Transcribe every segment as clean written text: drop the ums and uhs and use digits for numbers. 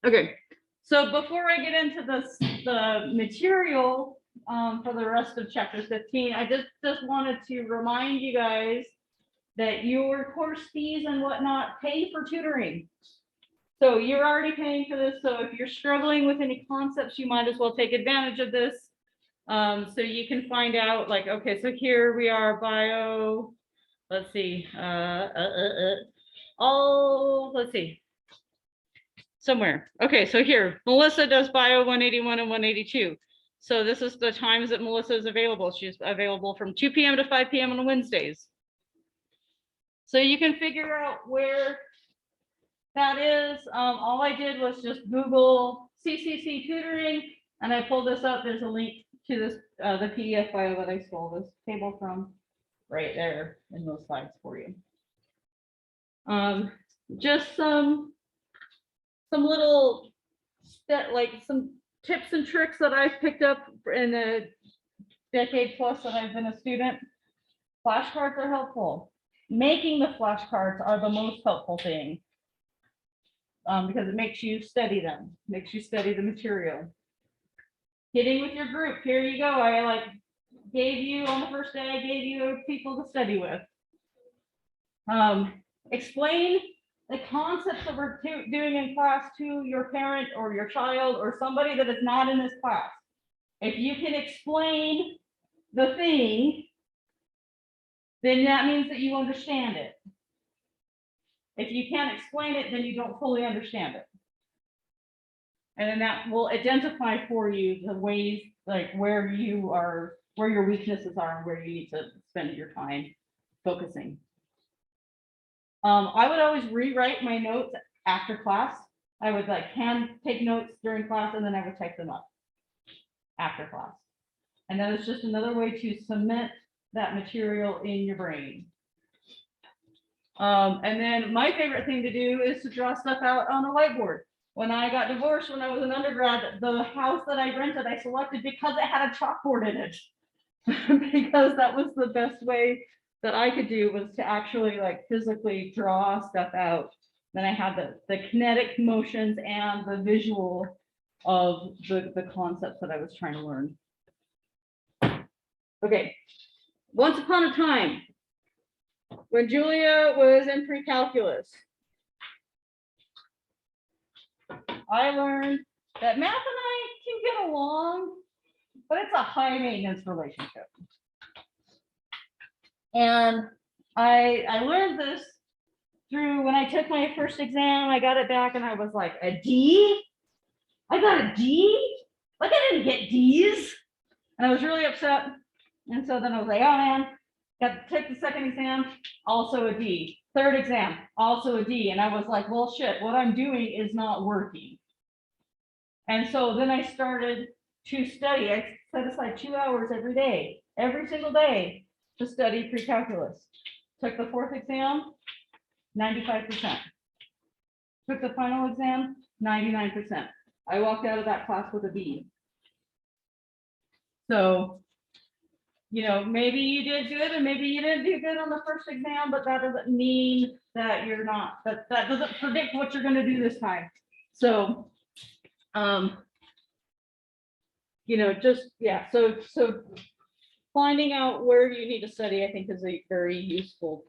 Okay, so before I get into the material for the rest of chapter 15, I just wanted to remind you guys that your course fees and whatnot pay for tutoring. So you're already paying for this. So if you're struggling with any concepts, you might as well take advantage of this. So you can find out like, okay, so here we are bio, let's see, let's see. Somewhere. Okay, so here, Melissa does bio 181 and 182. So this is the times that Melissa is available. She's available from 2 p.m. to 5 p.m. on Wednesdays. So you can figure out where that is. All I did was just Google CCC tutoring, and I pulled this up. There's a link to this, the PDF file that I stole this table from right there in those slides for you. Just some little like some tips and tricks that I've picked up in the decade plus that I've been a student. Flashcards are helpful. Making the flashcards are the most helpful thing because it makes you study them, makes you study the material. Getting with your group, here you go. I like gave you on the first day, I gave you people to study with. Explain the concepts that we're doing in class to your parent or your child or somebody that is not in this class. If you can explain the thing, then that means that you understand it. If you can't explain it, then you don't fully understand it. And then that will identify for you the ways, like where your weaknesses are and where you need to spend your time focusing. I would always rewrite my notes after class. I would like take notes during class and then I would type them up after class. And that is just another way to cement that material in your brain. And then my favorite thing to do is to draw stuff out on a whiteboard. When I got divorced, when I was an undergrad, the house that I rented, I selected because it had a chalkboard in it. Because that was the best way that I could do was to actually like physically draw stuff out. Then I had the kinetic motions and the visual of the concepts that I was trying to learn. Okay, once upon a time, when Julia was in pre-calculus, I learned that math and I can get along, but it's a high maintenance relationship. And I learned this through when I took my first exam. I got it back and I was like, a D? I got a D? Like I didn't get D's. And I was really upset. And so then I was like, oh man, got to take the second exam, also a D. Third exam, also a D. And I was like, well, shit, what I'm doing is not working. And so then I started to study. I set aside 2 hours every day, every single day, to study pre-calculus. Took the fourth exam, 95%. Took the final exam, 99%. I walked out of that class with a B. So, you know, maybe you did good and maybe you didn't do good on the first exam, but that doesn't mean that you're not, that doesn't predict what you're going to do this time. So, you know, just, yeah, so finding out where you need to study, I think, is a very useful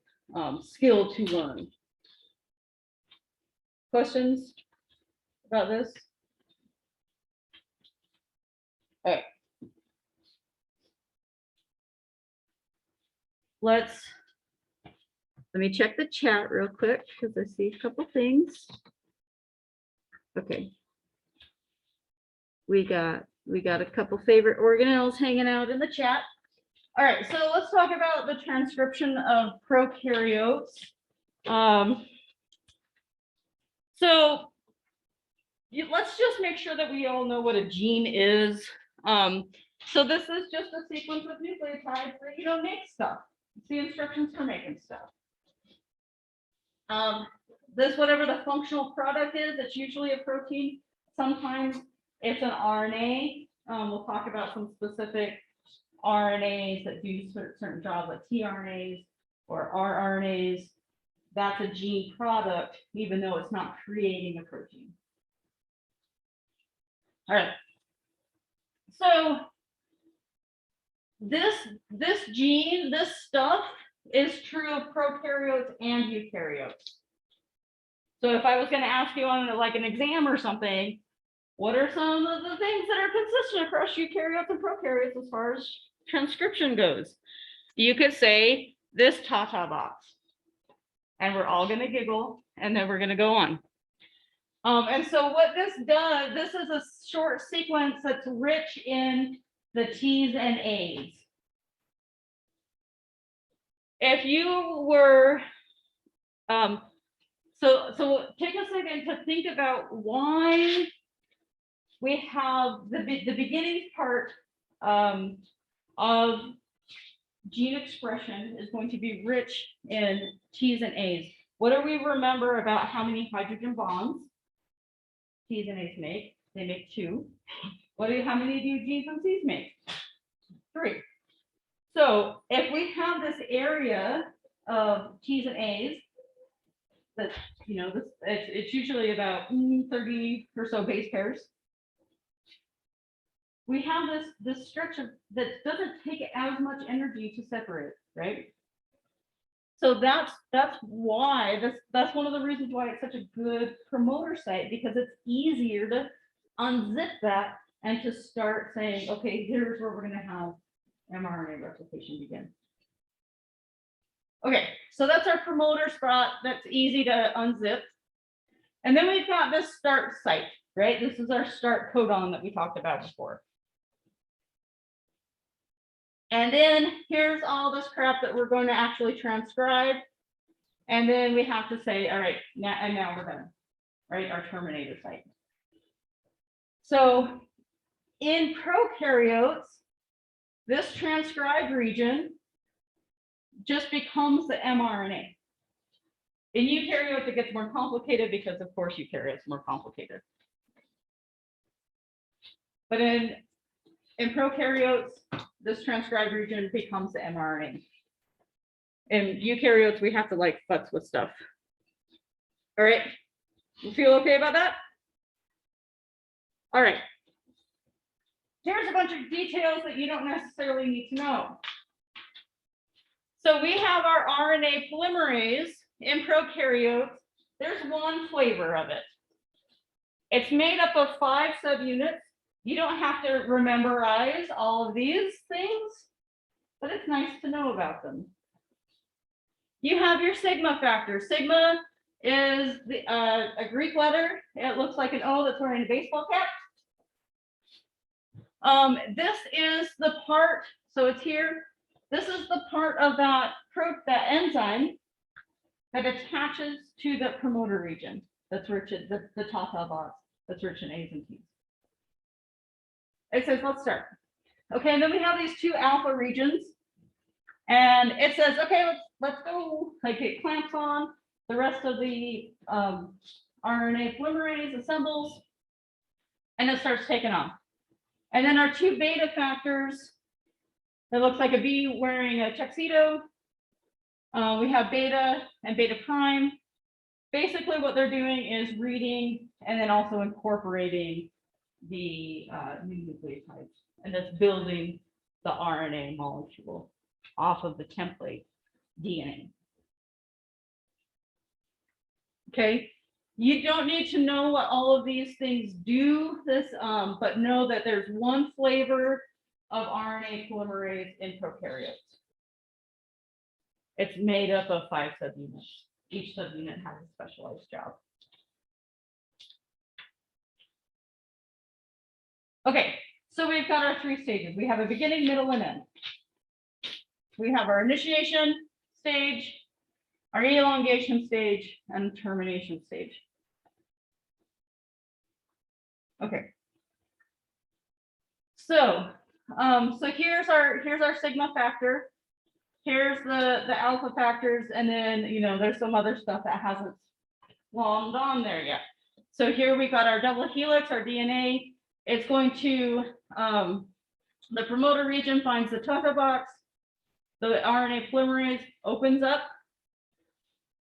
skill to learn. Questions about this? All right. Let me check the chat real quick because I see a couple things. Okay. We got a couple favorite organelles hanging out in the chat. All right, so let's talk about the transcription of prokaryotes. Let's just make sure that we all know what a gene is. So this is just a sequence of nucleotides that, you know, make stuff. It's the instructions for making stuff. This, whatever the functional product is, it's usually a protein. Sometimes it's an RNA. We'll talk about some specific RNAs that do certain jobs, like tRNAs or rRNAs. That's a gene product, even though it's not creating a protein. All right. So this gene, this stuff is true of prokaryotes and eukaryotes. So if I was going to ask you on like an exam or something, what are some of the things that are consistent across eukaryotes and prokaryotes as far as transcription goes? You could say this Tata box, and we're all going to giggle, and then we're going to go on. And so what this does, this is a short sequence that's rich in the T's and A's. If you were, so take a second to think about why we have the beginning part of gene expression is going to be rich in T's and A's. What do we remember about how many hydrogen bonds T's and A's make? They make 2. How many do G's and C's make? 3. So if we have this area of T's and A's, that it's usually about 30 or so base pairs. We have this structure that doesn't take as much energy to separate, right? So that's why that's one of the reasons why it's such a good promoter site, because it's easier to unzip that and to start saying, okay, here's where we're going to have mRNA replication begin. Okay, so that's our promoter spot. That's easy to unzip. And then we've got this start site, right? This is our start codon that we talked about before. And then here's all this crap that we're going to actually transcribe. And then we have to say, all right, now we're done, right? Our terminator site. So in prokaryotes, this transcribed region just becomes the mRNA. In eukaryotes, it gets more complicated because, of course, eukaryotes are more complicated. But in prokaryotes, this transcribed region becomes the mRNA. In eukaryotes, we have to like futz with stuff. All right, you feel okay about that? All right. Here's a bunch of details that you don't necessarily need to know. So we have our RNA polymerase in prokaryotes. There's one flavor of it. It's made up of 5 subunits. You don't have to memorize all of these things, but it's nice to know about them. You have your sigma factor. Sigma is a Greek letter. It looks like an O that's wearing a baseball cap. This is the part, so it's here. This is the part of that enzyme that attaches to the promoter region that's rich in the Tata box that's rich in A's and T's. It says, let's start. Okay, and then we have these 2 alpha regions. And it says, okay, let's go. Like it clamps on. The rest of the RNA polymerase assembles, and it starts taking off. And then our 2 beta factors, that looks like a bee wearing a tuxedo. We have beta and beta prime. Basically, what they're doing is reading and then also incorporating the new nucleotides, and that's building the RNA molecule off of the template DNA. Okay, you don't need to know what all of these things do, but know that there's one flavor of RNA polymerase in prokaryotes. It's made up of 5 subunits. Each subunit has a specialized job. Okay, so we've got our 3 stages. We have a beginning, middle, and end. We have our initiation stage, our elongation stage, and termination stage. Okay. So here's our sigma factor. Here's the alpha factors, and then there's some other stuff that hasn't glommed on there yet. So here we got our double helix, our DNA. It's going to the promoter region finds the Tata box. The RNA polymerase opens up.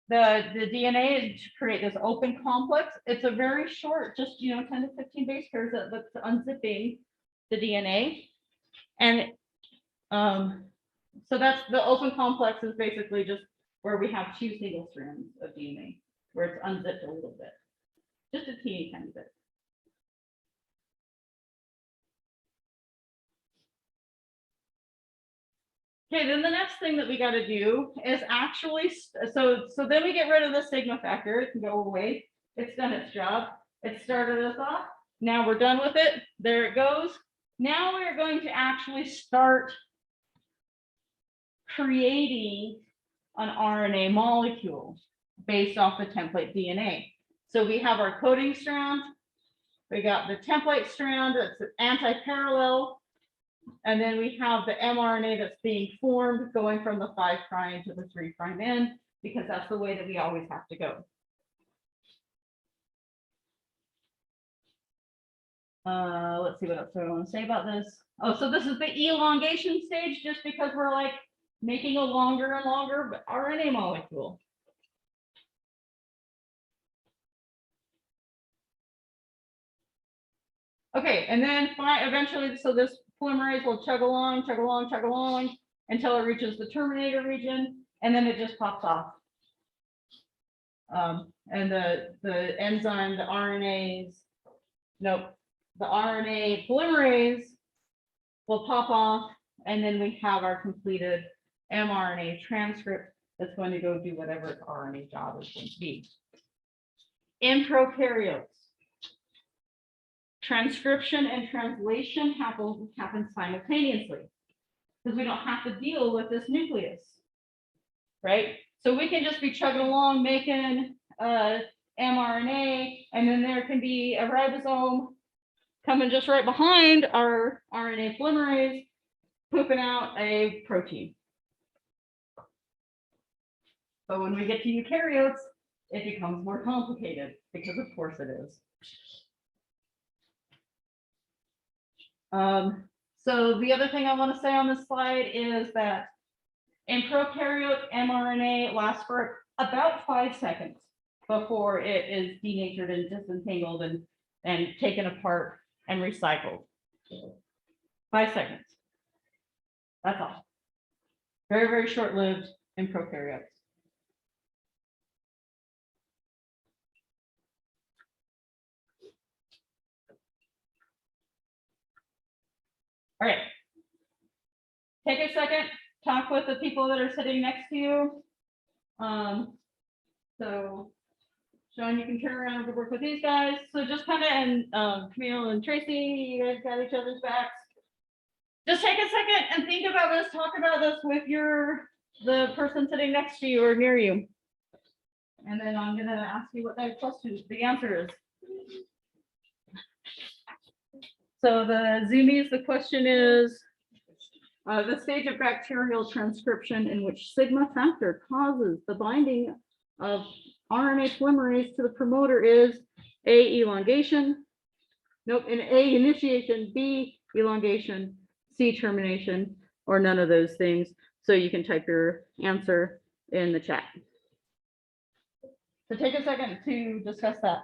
the DNA is to create this open complex. It's a very short, just 10 to 15 base pairs that's unzipping the DNA. And so that's the open complex is basically just where we have 2 single strands of DNA, where it's unzipped a little bit, just a teeny tiny bit. Okay, then the next thing that we got to do is actually, so then we get rid of the sigma factor. It can go away. It's done its job. It started us off. Now we're done with it. There it goes. Now we're going to actually start creating an RNA molecule based off the template DNA. So we have our coding strand. We got the template strand that's anti-parallel. And then we have the mRNA that's being formed going from the 5' to the 3' end, because that's the way that we always have to go. Let's see what else I want to say about this. Oh, so this is the elongation stage, just because we're like making a longer and longer RNA molecule. Okay, and then eventually, so this polymerase will chug along until it reaches the terminator region, and then it just pops off. And the enzyme, the RNAs, nope, the RNA polymerase will pop off, and then we have our completed mRNA transcript that's going to go do whatever its RNA job is going to be. In prokaryotes, transcription and translation happen simultaneously, because we don't have to deal with this nucleus, right? So we can just be chugging along making mRNA, and then there can be a ribosome coming just right behind our RNA polymerase, pooping out a protein. But when we get to eukaryotes, it becomes more complicated, because of course it is. So the other thing I want to say on this slide is that in prokaryote, mRNA lasts for about 5 seconds before it is denatured and disentangled and taken apart and recycled. 5 seconds. That's all. Very, very short-lived in prokaryotes. All right. Take a second, talk with the people that are sitting next to you. So Sean, you can turn around and work with these guys. So just kind of, and Camille and Tracy, you guys got each other's backs. Just take a second and think about this, talk about this with the person sitting next to you or near you. And then I'm gonna ask you what that question, the answer is. So the zoomies, the question is, the stage of bacterial transcription in which sigma factor causes the binding of RNA polymerase to the promoter is A, elongation, nope, in A, initiation, B, elongation, C, termination, or none of those things. So you can type your answer in the chat. So take a second to discuss that.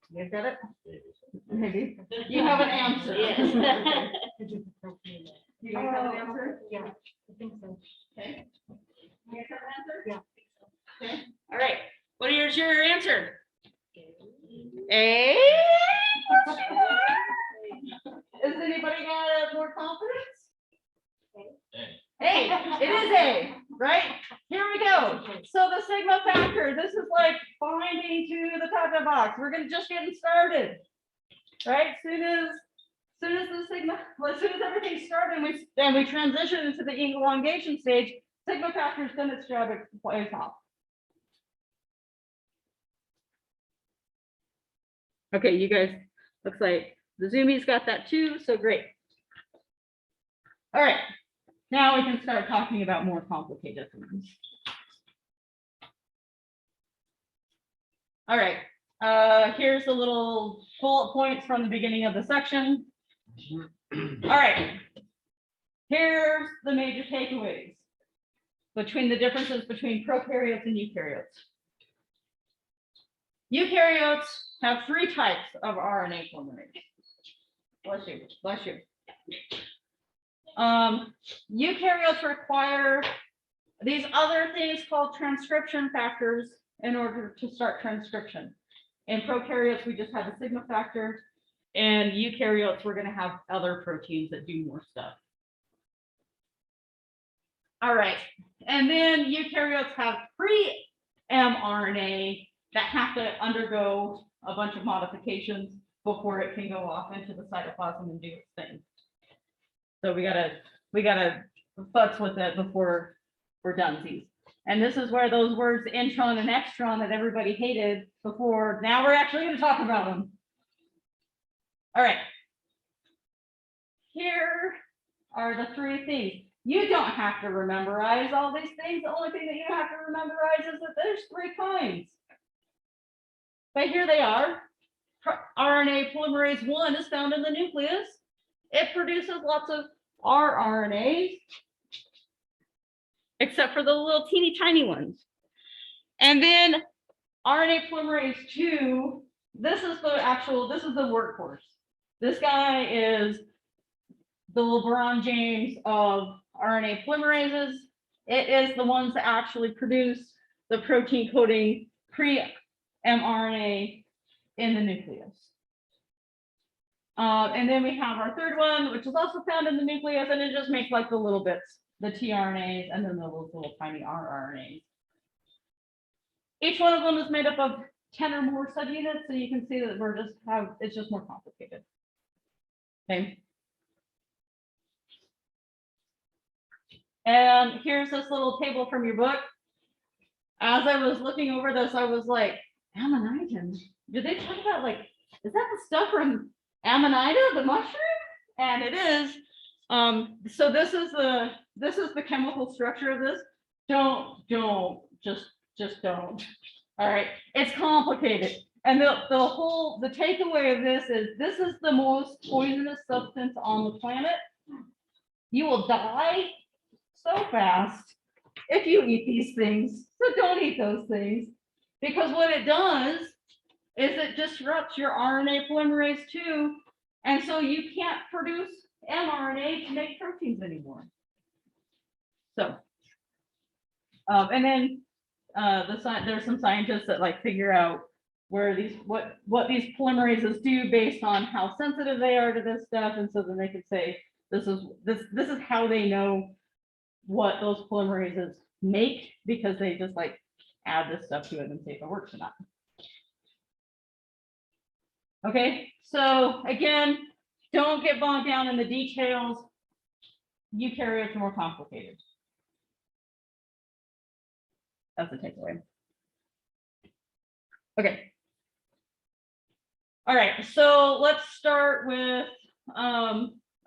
You got it? Maybe. You have an answer. Yes. You guys have an answer? Yeah, I think so. Okay. You guys have an answer? Yeah. Okay. All right. What is your answer? A. Is anybody got more confidence? A. It is A, right? Here we go. So the sigma factor, this is like binding to the top of the box. We're just getting started. right? Soon as the sigma, as soon as everything started and we transition into the elongation stage, sigma factor's done its job at plays off. Okay, you guys, looks like the Zoomies got that too, so great. All right, now we can start talking about more complicated things. All right, here's the little bullet points from the beginning of the section. All right, here's the major takeaways between the differences between prokaryotes and eukaryotes. Eukaryotes have 3 types of RNA polymerase. Bless you, bless you. Eukaryotes require these other things called transcription factors in order to start transcription. In prokaryotes, we just have a sigma factor, and eukaryotes, we're going to have other proteins that do more stuff. All right, and then eukaryotes have pre-mRNA that have to undergo a bunch of modifications before it can go off into the cytoplasm and do its thing. So we gotta futz with it before we're done. And this is where those words intron and extron that everybody hated before, now we're actually going to talk about them. All right. Here are the 3 things. You don't have to memorize all these things. The only thing that you have to memorize is that there's 3 kinds. But here they are. RNA polymerase 1 is found in the nucleus. It produces lots of rRNAs, except for the little teeny tiny ones. And then RNA polymerase 2, this is the workhorse. This guy is the LeBron James of RNA polymerases. It is the ones that actually produce the protein coding pre-mRNA in the nucleus. And then we have our 3rd one, which is also found in the nucleus, and it just makes like the little bits, the tRNAs, and then the little tiny rRNAs. Each one of them is made up of 10 or more subunits, so you can see that it's just more complicated. Okay. And here's this little table from your book. As I was looking over this, I was like, Amanita, did they talk about, like, is that the stuff from Amanita, the mushroom? And it is. So this is the chemical structure of this. Just don't. All right, it's complicated. And the takeaway of this is the most poisonous substance on the planet. You will die so fast if you eat these things. So don't eat those things, because what it does is it disrupts your RNA polymerase 2, and so you can't produce mRNA to make proteins anymore. So, and then there's some scientists that like figure out where what these polymerases do based on how sensitive they are to this stuff, and so then they could say this is how they know what those polymerases make, because they just like add this stuff to it and see if it works or not. Okay, so again, don't get bogged down in the details. Eukaryotes are more complicated. That's the takeaway. Okay. All right, so let's start with,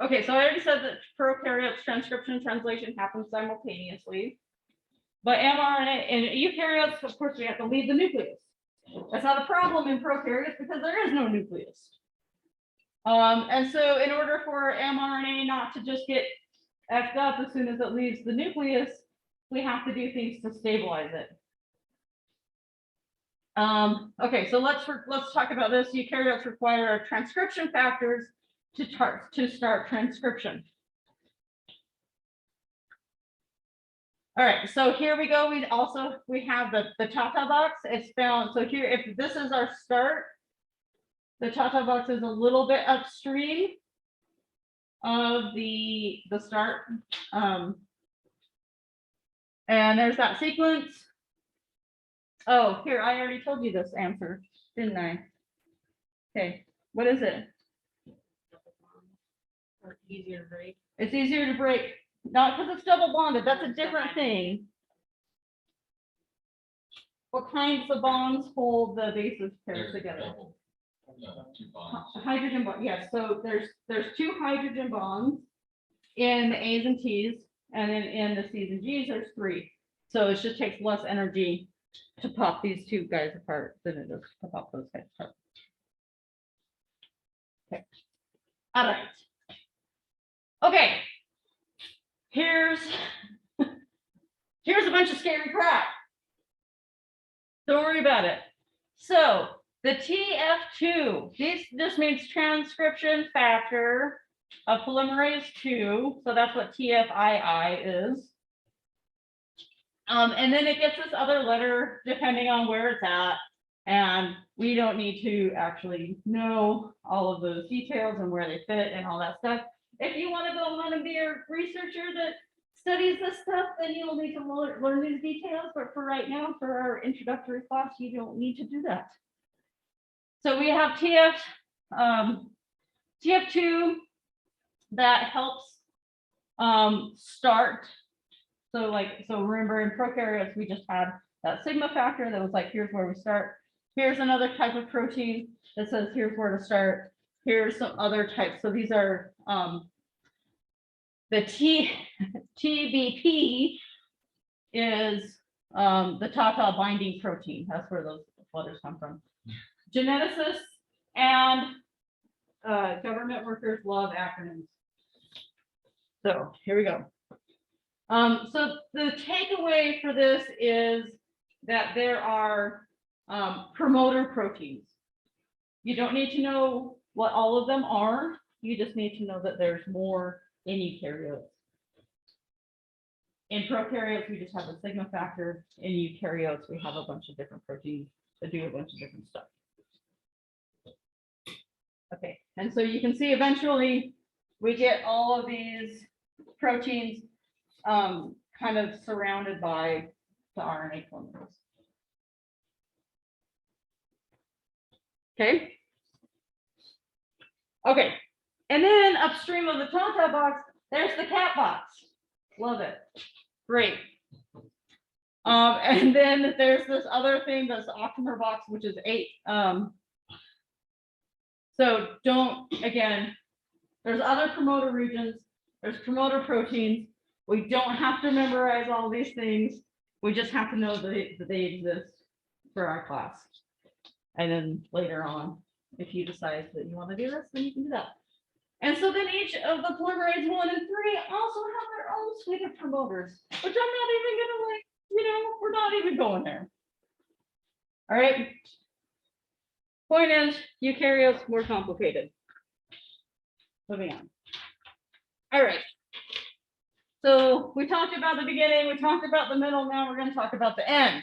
okay, so I already said that prokaryotes transcription and translation happen simultaneously. But mRNA and eukaryotes, of course, we have to leave the nucleus. That's not a problem in prokaryotes because there is no nucleus. And so in order for mRNA not to just get effed up as soon as it leaves the nucleus, we have to do things to stabilize it. Okay, so let's talk about this. Eukaryotes require transcription factors to start transcription. All right, so here we go. We have the Tata box. It's found. So here, if this is our start, the Tata box is a little bit upstream of the start. And there's that sequence. Oh, here, I already told you this answer, didn't I? Okay, what is it? Or easier to break. It's easier to break, not because it's double bonded, that's a different thing. What kinds of bonds hold the bases pairs together? Two bonds. Hydrogen bond, yes, so there's two hydrogen bonds in the A's and T's, and then in the C's and G's, there's three. So it just takes less energy to pop these two guys apart than it does to pop those guys apart. Okay. All right. Okay. Here's a bunch of scary crap. Don't worry about it. So the TF2, this just means transcription factor of polymerase 2. So that's what TFII is. And then it gets this other letter depending on where it's at. And we don't need to actually know all of those details and where they fit and all that stuff. If you want to go on and be a researcher that studies this stuff, then you'll need to learn these details. But for right now, for our introductory class, you don't need to do that. So we have TF2 that helps start. So remember in prokaryotes, we just had that sigma factor that was like, here's where we start. Here's another type of protein that says, here's where to start. Here's some other types. So these are the TBP is the Tata binding protein. That's where those letters come from. Geneticists and government workers love acronyms. So here we go. So the takeaway for this is that there are promoter proteins. You don't need to know what all of them are. You just need to know that there's more in eukaryotes. In prokaryotes, we just have a sigma factor. In eukaryotes, we have a bunch of different proteins that do a bunch of different stuff. Okay, and so you can see eventually we get all of these proteins kind of surrounded by the RNA polymerase. Okay. Okay, and then upstream of the Tata box, there's the cat box. Love it. Great. And then there's this other thing, that's the octamer box, which is 8. So again, there's other promoter regions, there's promoter proteins. We don't have to memorize all these things. We just have to know that they exist for our class. And then later on, if you decide that you want to do this, then you can do that. And so then each of the polymerase 1 and 3 also have their own suite of promoters, which I'm not even gonna we're not even going there. All right. Point is, eukaryotes more complicated. Moving on. All right. So we talked about the beginning, we talked about the middle, now we're going to talk about the end.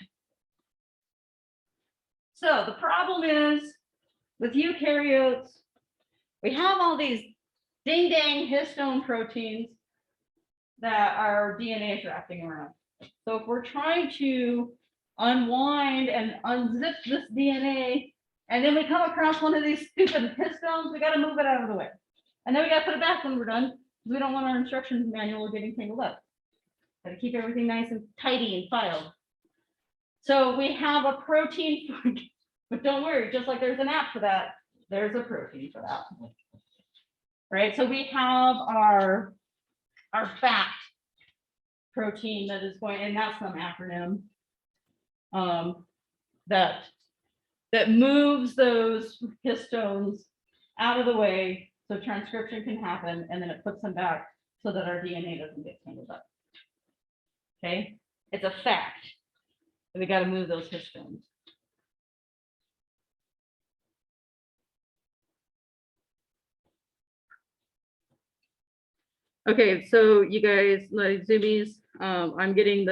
So the problem is with eukaryotes, we have all these ding dang histone proteins that our DNA is wrapping around. So if we're trying to unwind and unzip this DNA, and then we come across one of these stupid histones, we got to move it out of the way. And then we got to put it back when we're done. We don't want our instructions manual getting tangled up. Got to keep everything nice and tidy and filed. So we have a protein, but don't worry, just like there's an app for that, there's a protein for that. Right, so we have our FACT protein that is going, and that's some acronym that moves those histones out of the way so transcription can happen, and then it puts them back so that our DNA doesn't get tangled up. Okay, it's a fact. We got to move those histones. Okay, so you guys, like zoomies, I'm getting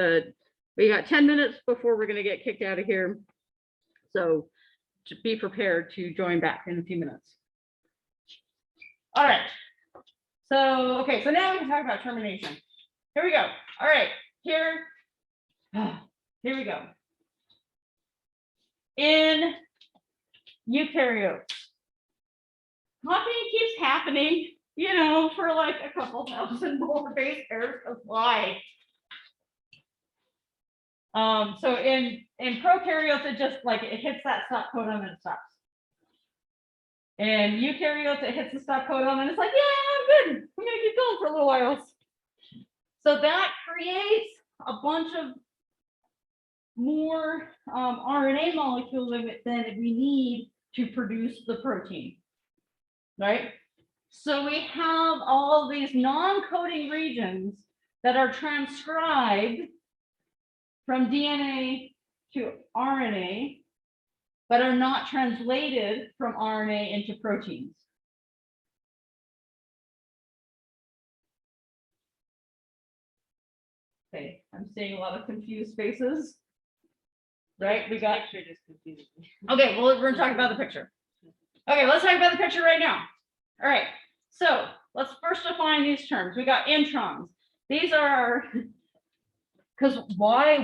we got 10 minutes before we're going to get kicked out of here. So to be prepared to join back in a few minutes. All right. So, okay, so now we can talk about termination. Here we go. All right, here we go. In eukaryotes, copying keeps happening you know, for like a couple thousand more base pairs, because why? So in prokaryotes, it just like it hits that stop codon and it stops. In eukaryotes, it hits the stop codon and it's like, yeah, I'm good. I'm gonna keep going for a little while. So that creates a bunch of more RNA molecules than we need to produce the protein, right? So we have all these non-coding regions that are transcribed from DNA to RNA, but are not translated from RNA into proteins. Okay, I'm seeing a lot of confused faces. Right, we got. Picture just confused me. Okay, well, we're gonna talk about the picture. Okay, let's talk about the picture right now. All right, so let's first define these terms. We got introns. These are, because why?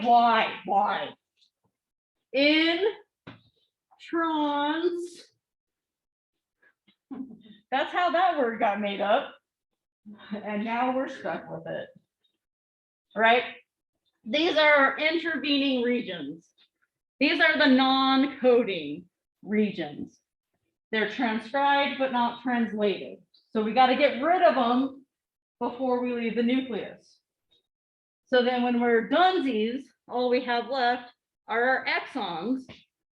Introns. That's how that word got made up. And now we're stuck with it. Right? These are intervening regions. These are the non-coding regions. They're transcribed but not translated. So we got to get rid of them before we leave the nucleus. So then when we're donesies, all we have left are our exons,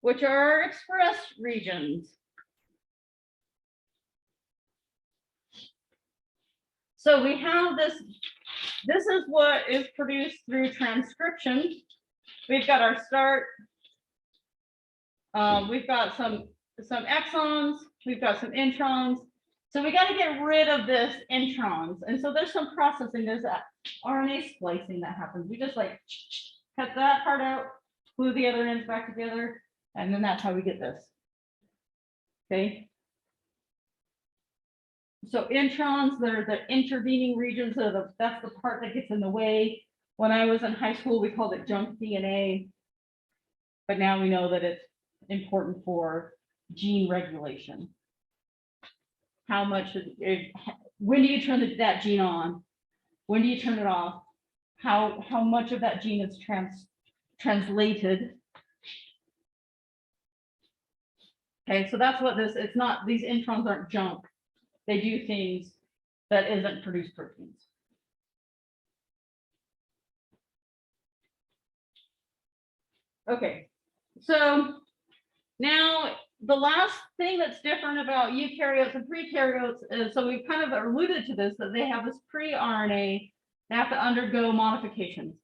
which are our express regions. So we have this is what is produced through transcription. We've got our start. We've got some exons, we've got some introns. So we got to get rid of this introns. And so there's some processing, there's that RNA splicing that happens. We just like cut that part out, glue the other ends back together, and then that's how we get this. Okay. So introns, they're the intervening regions, that's the part that gets in the way. When I was in high school, we called it junk DNA, but now we know that it's important for gene regulation. How much when do you turn that gene on? When do you turn it off? How much of that gene is translated? Okay, so that's what this, it's not, these introns aren't junk. They do things that isn't produced proteins. Okay, so now the last thing that's different about eukaryotes and prekaryotes is, so we've kind of alluded to this, that they have this pre-RNA, they have to undergo modifications.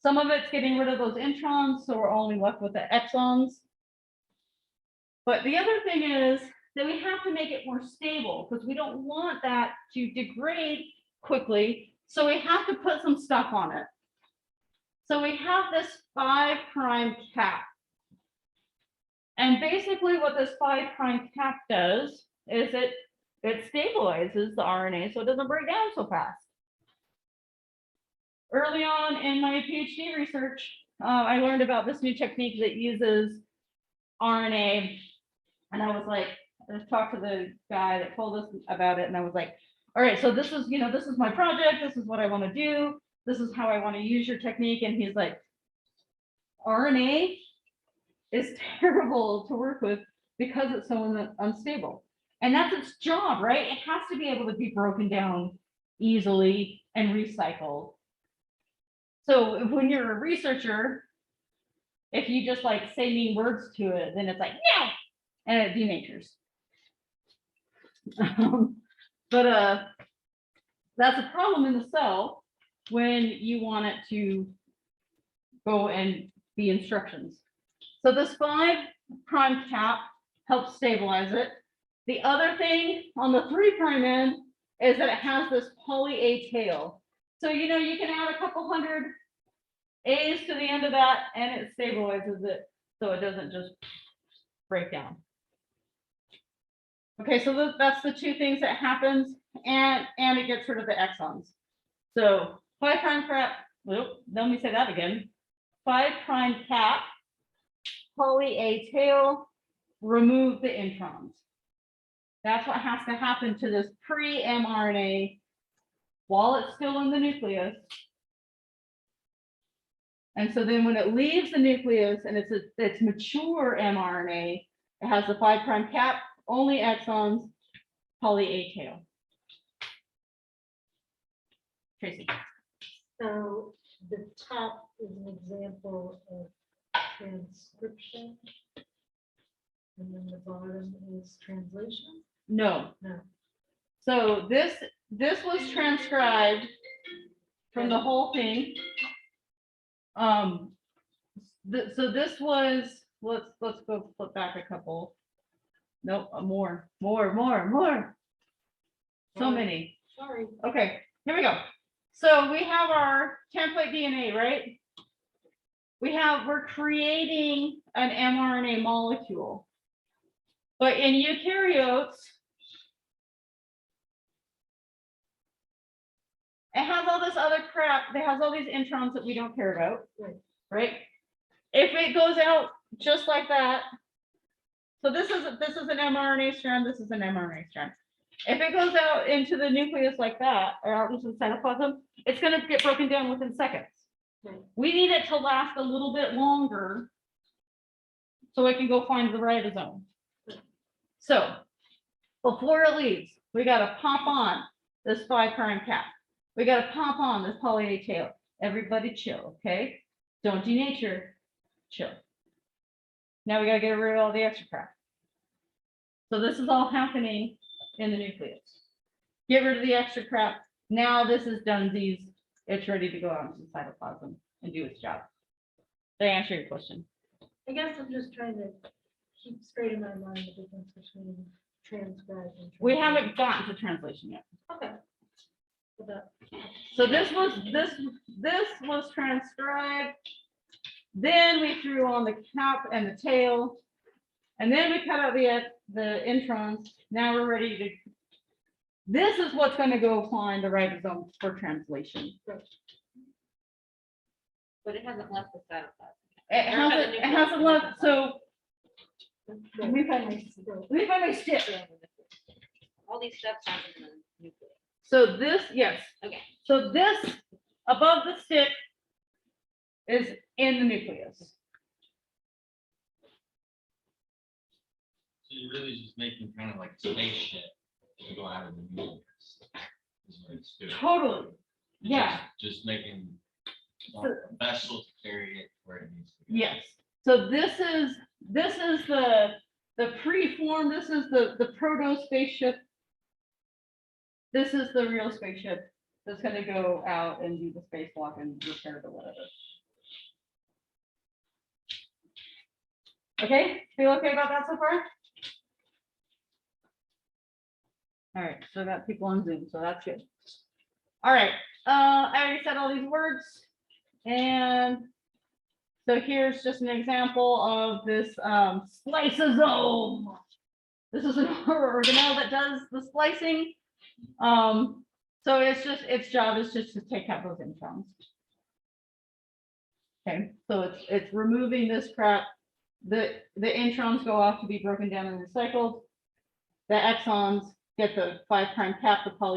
Some of it's getting rid of those introns, so we're only left with the exons. But the other thing is that we have to make it more stable because we don't want that to degrade quickly. So we have to put some stuff on it. So we have this 5' cap. And basically what this 5' cap does is it stabilizes the RNA so it doesn't break down so fast. Early on in my PhD research, I learned about this new technique that uses RNA. And I was like, I talked to the guy that told us about it. And I was like, all right, so this is, this is my project. This is what I want to do. This is how I want to use your technique. And he's like, RNA is terrible to work with because it's so unstable. And that's its job, right? It has to be able to be broken down easily and recycled. So when you're a researcher, if you just like say mean words to it, then it's like, no, and it denatures. But that's a problem in the cell when you want it to go and be instructions. So this 5' cap helps stabilize it. The other thing on the 3' end is that it has this poly A tail. So you can add a couple hundred A's to the end of that and it stabilizes it so it doesn't just break down. Okay, so that's the two things that happens, and it gets rid of the exons. So 5' cap, let me say that again. 5' cap, poly A tail, remove the introns. That's what has to happen to this pre-mRNA while it's still in the nucleus. And so then when it leaves the nucleus and it's mature mRNA, it has the 5' cap, only exons, poly A tail. Tracy. So the top is an example of transcription. And then the bottom is translation? No. No. So this was transcribed from the whole thing. So this was, let's go flip back a couple. Nope, more. So many. Sorry. Okay, here we go. So we have our template DNA, right? We're creating an mRNA molecule. But in eukaryotes, it has all this other crap. It has all these introns that we don't care about, Right. right? If it goes out just like that, so this is an mRNA strand, this is an mRNA strand. If it goes out into the nucleus like that, or out into the cytoplasm, it's going to get broken down within seconds. Right. We need it to last a little bit longer so it can go find the ribosome. So before it leaves, we got to pop on this 5' cap. We got to pop on this poly A tail. Everybody chill, okay? Don't denature, chill. Now we got to get rid of all the extra crap. So this is all happening in the nucleus. Get rid of the extra crap. Now this is donezies. It's ready to go out into the cytoplasm and do its job. Did I answer your question? I guess I'm just trying to keep straight in my mind the difference between transcribed and. We haven't gotten to translation yet. Okay. Well, that- So this was transcribed. Then we threw on the cap and the tail. And then we cut out the introns. Now we're ready to. This is what's going to go find the ribosome for translation. But it hasn't left the cytoplasm. It hasn't left. So Right. we find my stick. All these steps happen in the nucleus. So this, yes. Okay. So this above the stick is in the nucleus. So you're really just making kind of like spaceship to go out of the nucleus. Is what it's doing. Totally. Yeah. Just making a vessel to carry it where it needs to go. Yes. So this is the preform. This is the proto spaceship. This is the real spaceship that's going to go out and do the spacewalk and repair the whatever. Okay, feel okay about that so far? All right, so I got people on Zoom, so that's good. All right, I already said all these words, and so here's just an example of this spliceosome. This is an organelle that does the splicing. So its job is just to take out those introns. Okay, so it's removing this crap. The introns go off to be broken down and recycled. The exons get the 5' cap, the poly